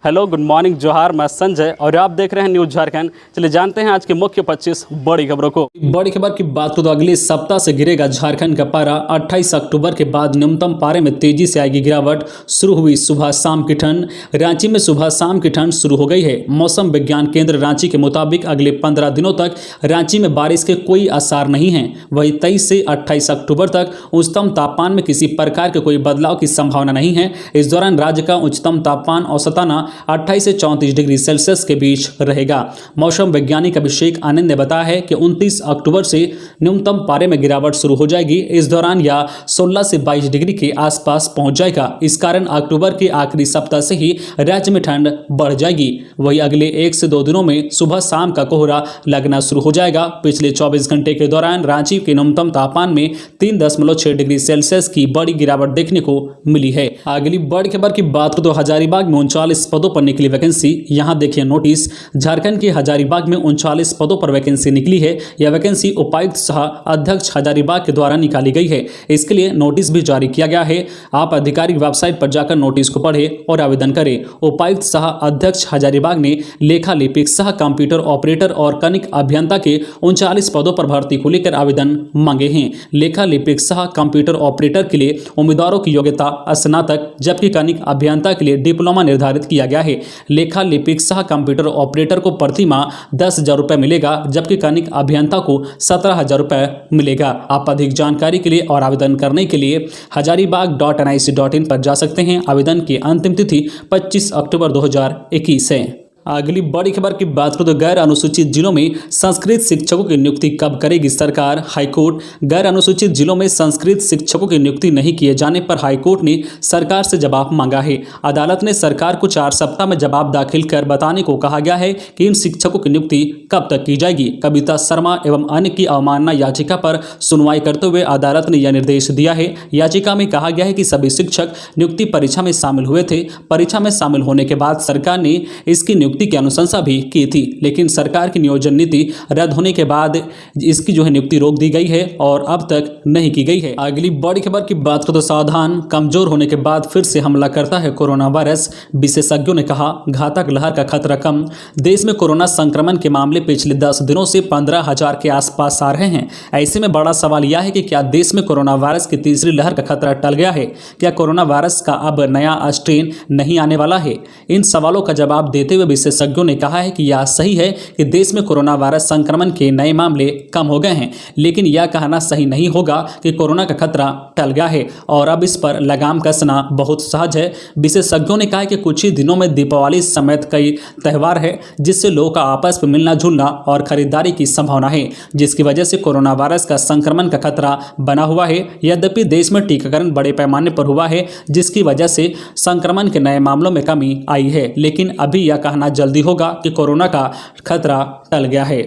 Hello, good morning, जोहार। मैं संजय और आप देख रहे हैं न्यूज झारखंड। चलिए जानते हैं आज के मुख्य 25 बड़ी खबरों को। बड़ी खबर की बात करें तो अगले सप्ताह से गिरेगा झारखंड का पारा। 28 अक्टूबर के बाद न्यूनतम पारे में तेजी से आएगी गिरावट। शुरू हुई सुबह शाम की ठंड। रांची में सुबह शाम की ठंड शुरू हो गई है। मौसम विज्ञान केंद्र रांची के मुताबिक अगले 15 दिनों तक रांची में बारिश के कोई आसार नहीं है। वही 23 से 28 अक्टूबर तक उच्चतम तापमान में किसी प्रकार के कोई बदलाव की संभावना नहीं है। इस दौरान राज्य का उच्चतम तापमान औसताना 28 से 34 डिग्री सेल्सियस के बीच रहेगा। मौसम वैज्ञानिक अभिषेक आनंद ने बताया है कि 29 अक्टूबर से न्यूनतम पारे में गिरावट शुरू हो जाएगी। इस दौरान यह 16 से 22 डिग्री के आसपास पहुंच जाएगा। इस कारण अक्टूबर के आखिरी सप्ताह से ही राज्य में ठंड बढ़ जाएगी। वही अगले 1 से 2 दिनों में सुबह शाम का कोहरा लगना शुरू हो जाएगा। पिछले 24 घंटे के दौरान रांची के न्यूनतम तापमान में 3.6 डिग्री सेल्सियस की बड़ी गिरावट देखने को मिली है। अगली बड़ी खबर की बात करें तो हजारीबाग में 39 पदों पर निकली वैकेंसी। यहां देखिए नोटिस। झारखंड के हजारीबाग में 39 पदों पर वैकेंसी निकली है। यह वैकेंसी उपायुक्त सह अध्यक्ष हजारीबाग के द्वारा निकाली गई है। इसके लिए नोटिस भी जारी किया गया है। आप आधिकारिक वेबसाइट पर जाकर नोटिस को पढ़ें और आवेदन करें। उपायुक्त सह अध्यक्ष हजारीबाग ने लेखा लिपिक सह कंप्यूटर ऑपरेटर और कनिक अभियंता के 39 पदों पर भर्ती को लेकर आवेदन मांगे हैं। लेखा लिपिक सह कंप्यूटर ऑपरेटर के लिए उम्मीदवारों की योग्यता स्नातक, जबकि कनिक अभियंता के लिए डिप्लोमा निर्धारित किया गया है। लेखा लिपिक सह कंप्यूटर ऑपरेटर को प्रति माह 10,000 रुपये मिलेगा, जबकि कनिक अभियंता को 17,000 रुपये मिलेगा। आप अधिक जानकारी के लिए और आवेदन करने के लिए hazaribagh.nic.in पर जा सकते हैं। आवेदन की अंतिम तिथि 25 अक्टूबर 2021 है। अगली बड़ी खबर की बात करें तो गैर अनुसूचित जिलों में संस्कृत शिक्षकों की नियुक्ति कब करेगी सरकार। हाईकोर्ट। गैर अनुसूचित जिलों में संस्कृत शिक्षकों की नियुक्ति नहीं किए जाने पर हाईकोर्ट ने सरकार से जवाब मांगा है। अदालत ने सरकार को 4 सप्ताह में जवाब दाखिल कर बताने को कहा गया है कि इन शिक्षकों की नियुक्ति कब तक की जाएगी। कविता शर्मा एवं अन्य की अवमानना याचिका पर सुनवाई करते हुए अदालत ने यह निर्देश दिया है। याचिका में कहा गया है कि सभी शिक्षक नियुक्ति परीक्षा में शामिल हुए थे। परीक्षा में शामिल होने के बाद सरकार ने इसकी नियुक्ति की अनुशंसा भी की थी, लेकिन सरकार की नियोजन नीति रद्द होने के बाद इसकी नियुक्ति रोक दी गई है और अब तक नहीं की गई है। अगली बड़ी खबर की बात करें तो सावधान। कमजोर होने के बाद फिर से हमला करता है कोरोना वायरस। विशेषज्ञों ने कहा घातक लहर का खतरा कम। देश में कोरोना संक्रमण के मामले पिछले 10 दिनों से 15,000 के आसपास आ रहे हैं। ऐसे में बड़ा सवाल यह है कि क्या देश में कोरोना वायरस की तीसरी लहर का खतरा टल गया है? क्या कोरोना वायरस का अब नया स्ट्रेन नहीं आने वाला है? इन सवालों का जवाब देते हुए विशेषज्ञों ने कहा है कि यह सही है कि देश में कोरोना वायरस संक्रमण के नए मामले कम हो गए हैं, लेकिन यह कहना सही नहीं होगा कि कोरोना का खतरा टल गया है और अब इस पर लगाम कसना बहुत सहज है। विशेषज्ञों ने कहा है कि कुछ ही दिनों में दीपावली समेत कई त्यौहार है, जिससे लोगों का आपस में मिलना जुलना और खरीदारी की संभावना है, जिसकी वजह से कोरोना वायरस का संक्रमण का खतरा बना हुआ है। यद्यपि देश में टीकाकरण बड़े पैमाने पर हुआ है, जिसकी वजह से संक्रमण के नए मामलों में कमी आई है, लेकिन अभी यह कहना जल्दी होगा कि कोरोना का खतरा टल गया है।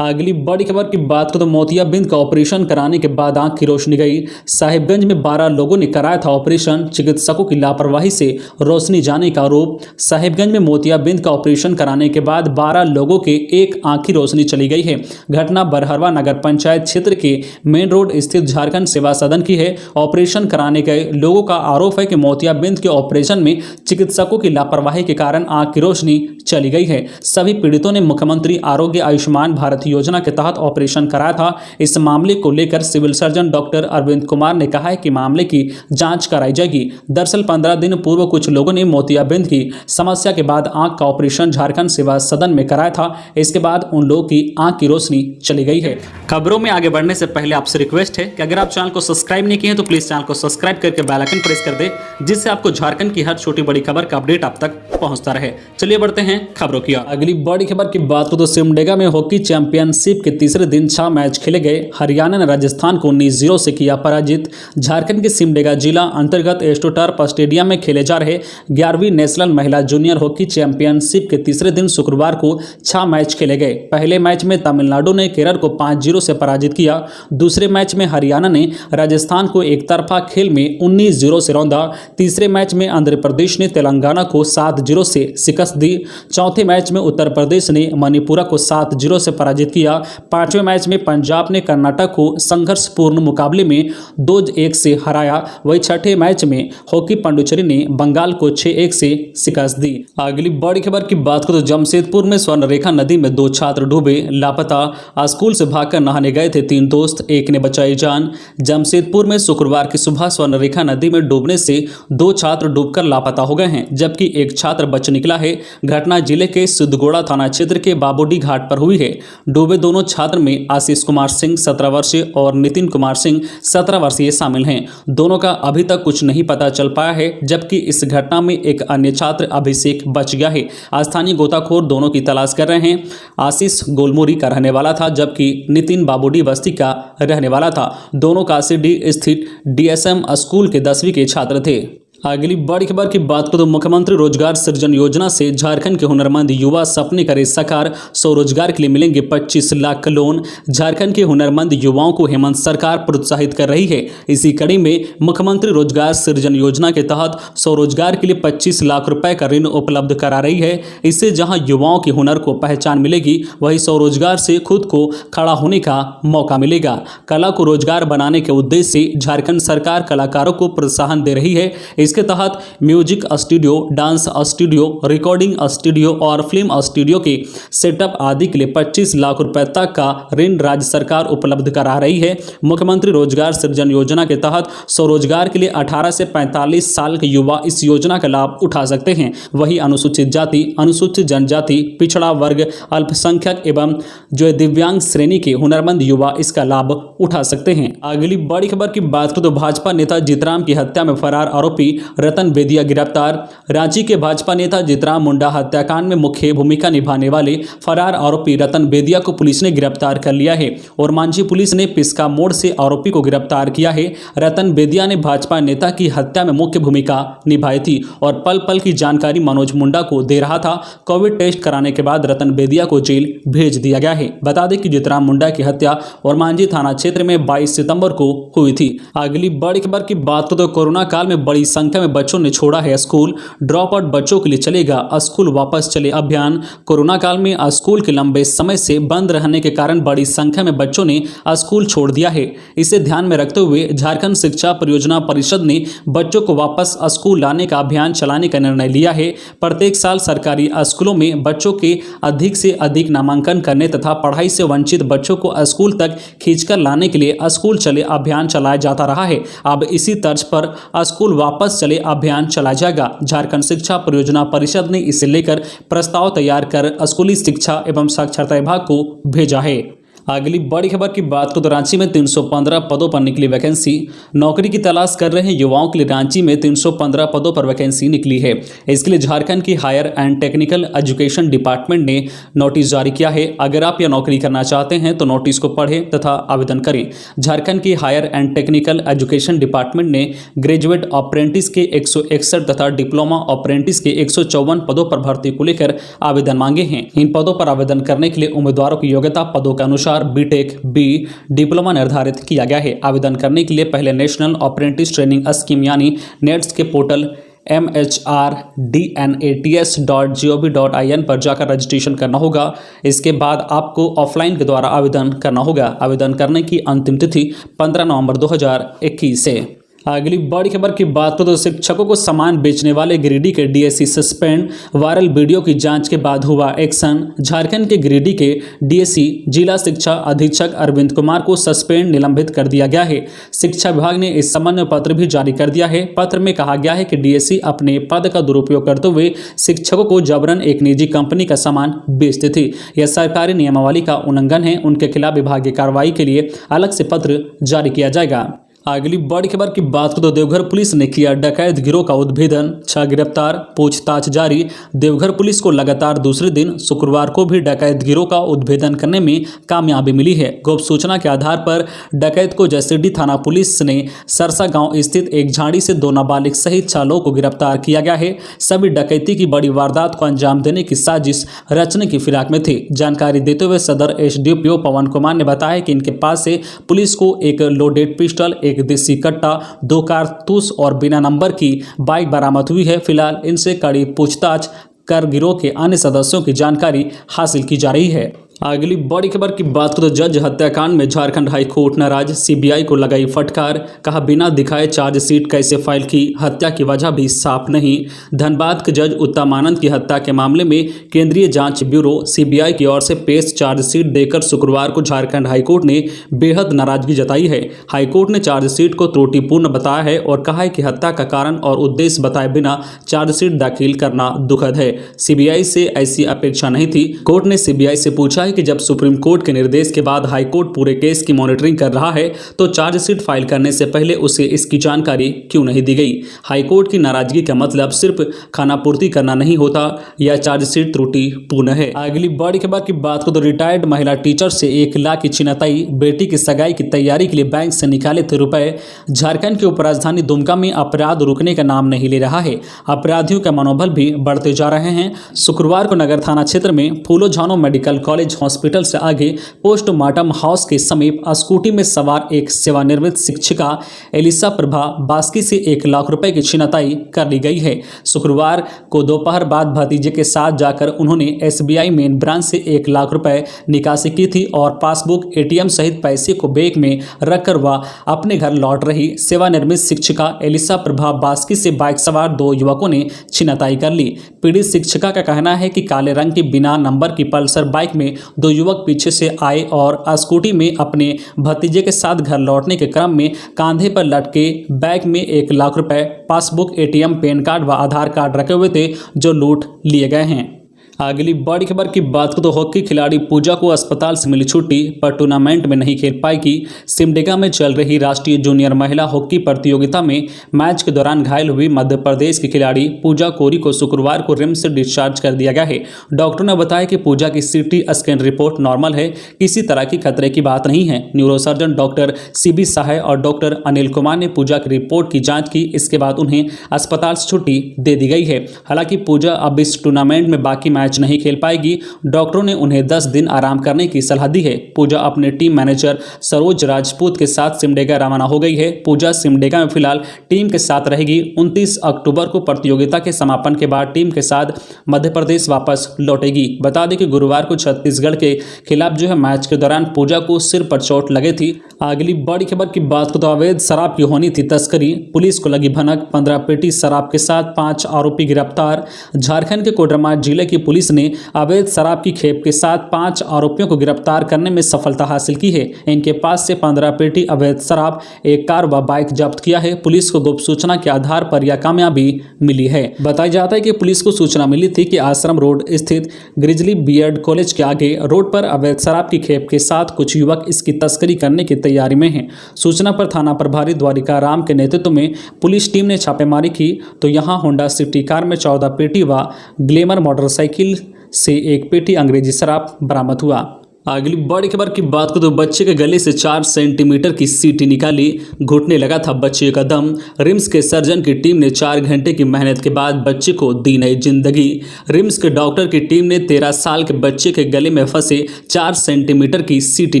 अगली बड़ी खबर की बात करें तो मोतियाबिंद का ऑपरेशन कराने के बाद आंख की रोशनी गई। साहिबगंज में 12 लोगों ने कराया था ऑपरेशन। चिकित्सकों की लापरवाही से रोशनी जाने का आरोप। साहिबगंज में मोतियाबिंद का ऑपरेशन कराने के बाद 12 लोगों के एक आंख की रोशनी चली गई है। घटना बरहरवा नगर पंचायत क्षेत्र के मेन रोड स्थित झारखंड सेवा सदन की है। ऑपरेशन कराने गए लोगों का आरोप है कि मोतियाबिंद के ऑपरेशन में चिकित्सकों की लापरवाही के कारण आंख की रोशनी चली गई है। सभी पीड़ितों ने मुख्यमंत्री आरोग्य आयुष्मान भारत योजना के तहत ऑपरेशन कराया था। इस मामले को लेकर civil surgeon doctor Arvind Kumar ने कहा है कि मामले की जांच कराई जाएगी। दरअसल 15 दिन पूर्व कुछ लोगों ने मोतियाबिंद की समस्या के बाद आंख का ऑपरेशन झारखंड सेवा सदन में कराया था। इसके बाद उन लोगों की आंख की रोशनी चली गई है। खबरों में आगे बढ़ने से पहले आपसे रिक्वेस्ट है कि अगर आप चैनल को सब्सक्राइब नहीं किए हैं तो प्लीज चैनल को सब्सक्राइब करके बेल आइकन प्रेस कर दे, जिससे आपको झारखंड की हर छोटी बड़ी खबर का अपडेट आप तक पहुंचता रहे। चलिए बढ़ते हैं खबरों की। अगली बड़ी खबर की बात करें तो सिमडेगा में हॉकी चैंपियनशिप के तीसरे दिन 6 मैच खेले गए। हरियाणा ने राजस्थान को 19-0 से किया पराजित। झारखंड के सिमडेगा जिला अंतर्गत एस्ट्रोटर्फ स्टेडियम में खेले जा रहे 11वीं नेशनल महिला जूनियर हॉकी चैंपियनशिप के तीसरे दिन शुक्रवार को 6 मैच खेले गए। पहले मैच में तमिलनाडु ने केरल को 5-0 से पराजित किया। दूसरे मैच में हरियाणा ने राजस्थान को एक तरफा खेल में 19-0 से रौंदा। तीसरे मैच में आंध्र प्रदेश ने तेलंगाना को 7-0 से शिकस्त दी। चौथे मैच में उत्तर प्रदेश ने मणिपुरा को 7-0 से पराजित किया। पांचवें मैच में पंजाब ने कर्नाटक को संघर्षपूर्ण मुकाबले में 2-1 से हराया। वही छठे मैच में हॉकी पांडुचेरी ने बंगाल को 6-1 से शिकस्त दी। अगली बड़ी खबर की बात करें तो जमशेदपुर में स्वर्णरेखा नदी में 2 छात्र डूबे, लापता। स्कूल से भागकर नहाने गए थे 3 दोस्त, एक ने बचाई जान। जमशेदपुर में शुक्रवार की सुबह स्वर्णरेखा नदी में डूबने से 2 छात्र डूबकर लापता हो गए हैं, जबकि एक छात्र बच निकला है। घटना जिले के सिद्धगोड़ा थाना क्षेत्र के बाबूडी घाट पर हुई है। डूबे दोनों छात्र में आशीष कुमार सिंह 17 वर्षीय और नितिन कुमार सिंह 17 वर्षीय शामिल हैं। दोनों का अभी तक कुछ नहीं पता चल पाया है, जबकि इस घटना में एक अन्य छात्र अभिषेक बच गया है। स्थानीय गोताखोर दोनों की तलाश कर रहे हैं। आशीष गोलमुरी का रहने वाला था, जबकि नितिन बाबूडी बस्ती का रहने वाला था। दोनों काशीडीह स्थित डीएसएम स्कूल के 10वीं के छात्र थे। अगली बड़ी खबर की बात करें तो मुख्यमंत्री रोजगार सृजन योजना से झारखंड के हुनरमंद युवा सपने करे साकार। स्वरोजगार के लिए मिलेंगे 25 लाख का लोन। झारखंड के हुनरमंद युवाओं को हेमंत सरकार प्रोत्साहित कर रही है। इसी कड़ी में मुख्यमंत्री रोजगार सृजन योजना के तहत स्वरोजगार के लिए 25 लाख रुपए का ऋण उपलब्ध करा रही है। इससे जहां युवाओं के हुनर को पहचान मिलेगी, वहीं स्वरोजगार से खुद को खड़ा होने का मौका मिलेगा। कला को रोजगार बनाने के उद्देश्य से झारखंड सरकार कलाकारों को प्रोत्साहन दे रही है। इसके तहत music studio, dance studio, recording studio और फिल्म स्टूडियो के सेटअप आदि के लिए 25 लाख रुपए तक का ऋण राज्य सरकार उपलब्ध करा रही है। मुख्यमंत्री रोजगार सृजन योजना के तहत स्वरोजगार के लिए 18 से 45 साल के युवा इस योजना का लाभ उठा सकते हैं। वहीं अनुसूचित जाति, अनुसूचित जनजाति, पिछड़ा वर्ग, अल्पसंख्यक एवं जो दिव्यांग श्रेणी के हुनरमंद युवा इसका लाभ उठा सकते हैं। अगली बड़ी खबर की बात करें तो भाजपा नेता जीतराम की हत्या में फरार आरोपी रतन बेदिया गिरफ्तार। रांची के भाजपा नेता जीतराम मुंडा हत्याकांड में मुख्य भूमिका निभाने वाले फरार आरोपी रतन बेदिया को पुलिस ने गिरफ्तार कर लिया है और मांझी पुलिस ने पिस्का मोड़ से आरोपी को गिरफ्तार किया है। रतन बेदिया ने भाजपा नेता की हत्या में मुख्य भूमिका निभाई थी और पल पल की जानकारी मनोज मुंडा को दे रहा था। कोविड टेस्ट कराने के बाद रतन बेदिया को जेल भेज दिया गया है। बता दें कि जीतराम मुंडा की हत्या और मांझी थाना क्षेत्र में 22 सितंबर को हुई थी। अगली बड़ी खबर की बात करें तो कोरोना काल में बड़ी संख्या में बच्चों ने छोड़ा है स्कूल। ड्रॉप आउट बच्चों के लिए चलेगा स्कूल वापस चले अभियान। कोरोना काल में स्कूल के लंबे समय से बंद रहने के कारण बड़ी संख्या में बच्चों ने स्कूल छोड़ दिया है। इसे ध्यान में रखते हुए झारखंड शिक्षा परियोजना परिषद ने बच्चों को वापस स्कूल लाने का अभियान चलाने का निर्णय लिया है। प्रत्येक साल सरकारी स्कूलों में बच्चों के अधिक से अधिक नामांकन करने तथा पढ़ाई से वंचित बच्चों को स्कूल तक खींचकर लाने के लिए स्कूल चले अभियान चलाया जाता रहा है। अब इसी तर्ज पर स्कूल वापस चले अभियान चलाया जाएगा। झारखंड शिक्षा परियोजना परिषद ने इसे लेकर प्रस्ताव तैयार कर स्कूली शिक्षा एवं साक्षरता विभाग को भेजा है। अगली बड़ी खबर की बात करें तो रांची में 315 पदों पर निकली वैकेंसी। नौकरी की तलाश कर रहे युवाओं के लिए रांची में 315 पदों पर वैकेंसी निकली है। इसके लिए झारखंड की higher and technical education department ने नोटिस जारी किया है। अगर आप यह नौकरी करना चाहते हैं तो नोटिस को पढ़ें तथा आवेदन करें। झारखंड की higher and technical education department ने ग्रेजुएट अप्रेंटिस के 161 तथा डिप्लोमा अप्रेंटिस के 154 पदों पर भर्ती को लेकर आवेदन मांगे हैं। इन पदों पर आवेदन करने के लिए उम्मीदवारों की योग्यता पदों के अनुसार बीटेक, बी, डिप्लोमा निर्धारित किया गया है। आवेदन करने के लिए पहले नेशनल अप्रेंटिस ट्रेनिंग स्कीम यानी नेट्स के पोर्टल mhrdnats.gov.in पर जाकर रजिस्ट्रेशन करना होगा। इसके बाद आपको ऑफलाइन के द्वारा आवेदन करना होगा। आवेदन करने की अंतिम तिथि 15 नवंबर 2021 है। अगली बड़ी खबर की बात करें तो शिक्षकों को सामान बेचने वाले गिरिडीह के डीएससी सस्पेंड। वायरल वीडियो की जांच के बाद हुआ एक्शन। झारखंड के गिरिडीह के डीएससी जिला शिक्षा अधीक्षक अरविंद कुमार को सस्पेंड निलंबित कर दिया गया है। शिक्षा विभाग ने इस संबंध में पत्र भी जारी कर दिया है। पत्र में कहा गया है कि डीएससी अपने पद का दुरुपयोग करते हुए शिक्षकों को जबरन एक निजी कंपनी का सामान बेचते थे। यह सरकारी नियमावली का उल्लंघन है। उनके खिलाफ विभागीय कार्रवाई के लिए अलग से पत्र जारी किया जाएगा। अगली बड़ी खबर की बात करें तो देवघर पुलिस ने किया डकैत गिरोह का उद्भेदन, 6 गिरफ्तार, पूछताछ जारी। देवघर पुलिस को लगातार दूसरे दिन शुक्रवार को भी डकैत गिरोह का उद्भेदन करने में कामयाबी मिली है। गुप्त सूचना के आधार पर डकैत को जैसलमेर थाना पुलिस ने सरसा गांव स्थित एक झाड़ी से 2 नाबालिग सहित 6 लोगों को गिरफ्तार किया गया है। सभी डकैती की बड़ी वारदात को अंजाम देने की साजिश रचने की फिराक में थे। जानकारी देते हुए सदर एसडीपीओ पवन कुमार ने बताया कि इनके पास से पुलिस को एक लोडेड पिस्टल, एक देसी कट्टा, 2 कारतूस और बिना नंबर की बाइक बरामद हुई है। फिलहाल इनसे कड़ी पूछताछ कर गिरोह के अन्य सदस्यों की जानकारी हासिल की जा रही है। अगली बड़ी खबर की बात करें तो जज हत्याकांड में झारखंड हाई कोर्ट नाराज, सीबीआई को लगाई फटकार, कहा बिना दिखाए चार्जशीट कैसे फाइल की, हत्या की वजह भी साफ नहीं। धनबाद के जज उत्तम आनंद की हत्या के मामले में केंद्रीय जांच ब्यूरो सीबीआई की ओर से पेश चार्जशीट देकर शुक्रवार को झारखंड हाईकोर्ट ने बेहद नाराजगी जताई है। हाईकोर्ट ने चार्जशीट को त्रुटिपूर्ण बताया है और कहा है कि हत्या का कारण और उद्देश्य बताए बिना चार्जशीट दाखिल करना दुखद है। सीबीआई से ऐसी अपेक्षा नहीं थी। कोर्ट ने सीबीआई से पूछा है कि जब सुप्रीम कोर्ट के निर्देश के बाद हाई कोर्ट पूरे केस की मॉनिटरिंग कर रहा है तो चार्जशीट फाइल करने से पहले उसे इसकी जानकारी क्यों नहीं दी गई। हाई कोर्ट की नाराजगी का मतलब सिर्फ खानापूर्ति करना नहीं होता, यह चार्जशीट त्रुटिपूर्ण है। अगली बड़ी खबर की बात करें तो रिटायर्ड महिला टीचर से 1 लाख की छिनताई, बेटी की सगाई की तैयारी के लिए बैंक से निकाले थे रुपए। झारखंड की उपराजधानी दुमका में अपराध रुकने का नाम नहीं ले रहा है, अपराधियों का मनोबल भी बढ़ते जा रहे हैं। शुक्रवार को नगर थाना क्षेत्र में फूलो झानो मेडिकल कॉलेज हॉस्पिटल से आगे पोस्टमार्टम हाउस के समीप स्कूटी में सवार एक सेवानिवृत्त शिक्षिका एलिसा प्रभा बास्की से 1 लाख रुपए की छिनताई कर ली गई है। शुक्रवार को दोपहर बाद भतीजे के साथ जाकर उन्होंने एसबीआई मेन ब्रांच से 1 लाख रुपए निकासी की थी और पासबुक, एटीएम सहित पैसे को बैग में रखकर वह अपने घर लौट रही सेवानिवृत्त शिक्षिका एलिसा प्रभा बास्की से बाइक सवार 2 युवकों ने छिनताई कर ली। पीड़ित शिक्षिका का कहना है कि काले रंग की बिना नंबर की पल्सर बाइक में 2 युवक पीछे से आए और स्कूटी में अपने भतीजे के साथ घर लौटने के क्रम में कांधे पर लटके बैग में 1 लाख रुपए, पासबुक, एटीएम, पैन कार्ड व आधार कार्ड रखे हुए थे जो लूट लिए गए हैं। अगली बड़ी खबर की बात करें तो हॉकी खिलाड़ी पूजा को अस्पताल से मिली छुट्टी, पर टूर्नामेंट में नहीं खेल पाएगी। सिमडेगा में चल रही राष्ट्रीय जूनियर महिला हॉकी प्रतियोगिता में मैच के दौरान घायल हुई मध्य प्रदेश की खिलाड़ी पूजा कोरी को शुक्रवार को रिम्स से डिस्चार्ज कर दिया गया है। डॉक्टर ने बताया कि पूजा की सीटी स्कैन रिपोर्ट नॉर्मल है, किसी तरह की खतरे की बात नहीं है। न्यूरोसर्जन डॉक्टर सीबी साहे और डॉक्टर अनिल कुमार ने पूजा की रिपोर्ट की जाँच की, इसके बाद उन्हें अस्पताल से छुट्टी दे दी गई है। हालांकि पूजा अब इस टूर्नामेंट में बाकी मैच नहीं खेल पाएगी। डॉक्टरों ने उन्हें 10 दिन आराम करने की सलाह दी है। पूजा अपने टीम मैनेजर सरोज राजपूत के साथ सिमडेगा रवाना हो गई है। पूजा सिमडेगा में फिलहाल टीम के साथ रहेगी। 29 अक्टूबर को प्रतियोगिता के समापन के बाद टीम के साथ मध्य प्रदेश वापस लौटेगी। बता दें कि गुरुवार को छत्तीसगढ़ के खिलाफ मैच के दौरान पूजा को सिर पर चोट लगी थी। अगली बड़ी खबर की बात करें तो अवैध शराब की होनी थी तस्करी, पुलिस को लगी भनक, 15 पेटी शराब के साथ 5 आरोपी गिरफ्तार। झारखंड के कोडरमा जिले की पुलिस ने अवैध शराब की खेप के साथ 5 आरोपियों को गिरफ्तार करने में सफलता हासिल की है। इनके पास से 15 पेटी अवैध शराब, 1 कार व बाइक जब्त किया है। पुलिस को गुप्त सूचना के आधार पर यह कामयाबी मिली है। बताया जाता है कि पुलिस को सूचना मिली थी कि आश्रम रोड स्थित ग्रिजली बीएड कॉलेज के आगे रोड पर अवैध शराब की खेप के साथ कुछ युवक इसकी तस्करी करने की तैयारी में हैं। सूचना पर थाना प्रभारी द्वारिका राम के नेतृत्व में पुलिस टीम ने छापेमारी की तो यहां होंडा सिटी कार में 14 पेटी व ग्लैमर मोटरसाइकिल से 1 पेटी अंग्रेजी शराब बरामद हुआ। अगली बड़ी खबर की बात करें तो बच्चे के गले से 4 सेंटीमीटर की सीटी निकाली, घुटने लगा था बच्चे का दम। रिम्स के सर्जन की टीम ने 4 घंटे की मेहनत के बाद बच्चे को दी नई जिंदगी। रिम्स के डॉक्टर की टीम ने 13 साल के बच्चे के गले में फंसे 4 सेंटीमीटर की सीटी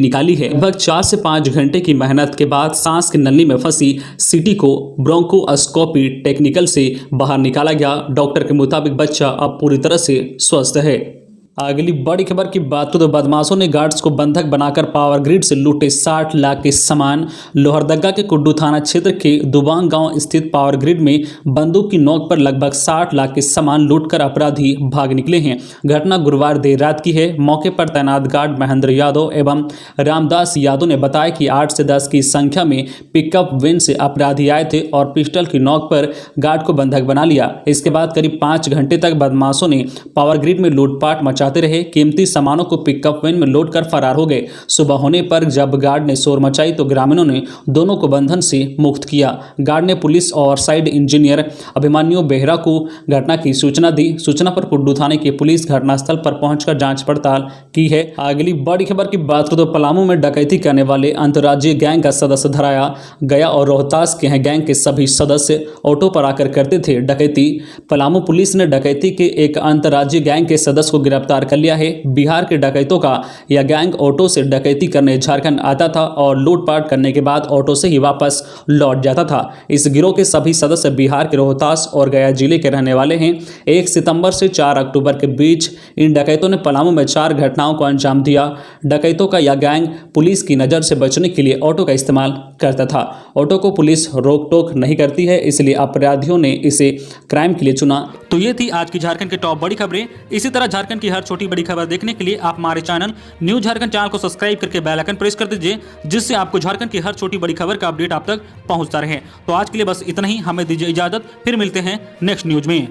निकाली है। लगभग 4 से 5 घंटे की मेहनत के बाद सांस की नली में फंसी सीटी को ब्रोंकोस्कोपी टेक्निकल से बाहर निकाला गया। डॉक्टर के मुताबिक बच्चा अब पूरी तरह से स्वस्थ है। अगली बड़ी खबर की बात करें तो बदमाशों ने गार्ड्स को बंधक बनाकर पावर ग्रिड से लूटे 60 लाख के सामान। लोहरदगा के कुड्डू थाना क्षेत्र के दुबांग गांव स्थित पावर ग्रिड में बंदूक की नोक पर लगभग 60 लाख के सामान लूटकर अपराधी भाग निकले हैं। घटना गुरुवार देर रात की है। मौके पर तैनात गार्ड महेंद्र यादव एवं रामदास यादव ने बताया कि 8 से 10 की संख्या में पिकअप वैन से अपराधी आए थे और पिस्टल की नोक पर गार्ड को बंधक बना लिया। इसके बाद करीब 5 घंटे तक बदमाशों ने पावर ग्रिड में लूटपाट मचाते रहे। कीमती सामानों को पिकअप वैन में लोड कर फरार हो गए। सुबह होने पर जब गार्ड ने शोर मचाई तो ग्रामीणों ने दोनों को बंधन से मुक्त किया। गार्ड ने पुलिस और साइड इंजीनियर अभिमन्यु बेहरा को घटना की सूचना दी। सूचना पर कुड्डू थाने की पुलिस घटनास्थल पर पहुंचकर जांच पड़ताल की है। अगली बड़ी खबर की बात करें तो पलामू में डकैती करने वाले अंतर्राज्यीय गैंग का सदस्य धराया गया और रोहतास के गैंग के सभी सदस्य ऑटो पर आकर करते थे डकैती। पलामू पुलिस ने डकैती के एक अंतर्राज्यीय गैंग के सदस्य को गिरफ्तार गिरफ्तार कर लिया है। बिहार के डकैतों का यह गैंग ऑटो से डकैती करने झारखंड आता था और लूटपाट करने के बाद ऑटो से ही वापस लौट जाता था। इस गिरोह के सभी सदस्य बिहार के रोहतास और गया जिले के रहने वाले हैं। 1 सितंबर से 4 अक्टूबर के बीच इन डकैतों ने पलामू में 4 घटनाओं को अंजाम दिया। डकैतों का यह गैंग पुलिस की नज़र से बचने के लिए ऑटो का इस्तेमाल करता था। ऑटो को पुलिस रोक टोक नहीं करती है, इसलिए अपराधियों ने इसे क्राइम के लिए चुना। तो ये थी आज की झारखंड की टॉप बड़ी खबरें। इसी तरह झारखंड की हर छोटी बड़ी खबर देखने के लिए आप हमारे चैनल न्यूज झारखंड चैनल को सब्सक्राइब करके बेल आइकन प्रेस कर दीजिए, जिससे आपको झारखंड की हर छोटी बड़ी खबर का अपडेट आप तक पहुंचता रहे। तो आज के लिए बस इतना ही, हमें दीजिए इजाजत, फिर मिलते हैं नेक्स्ट न्यूज में।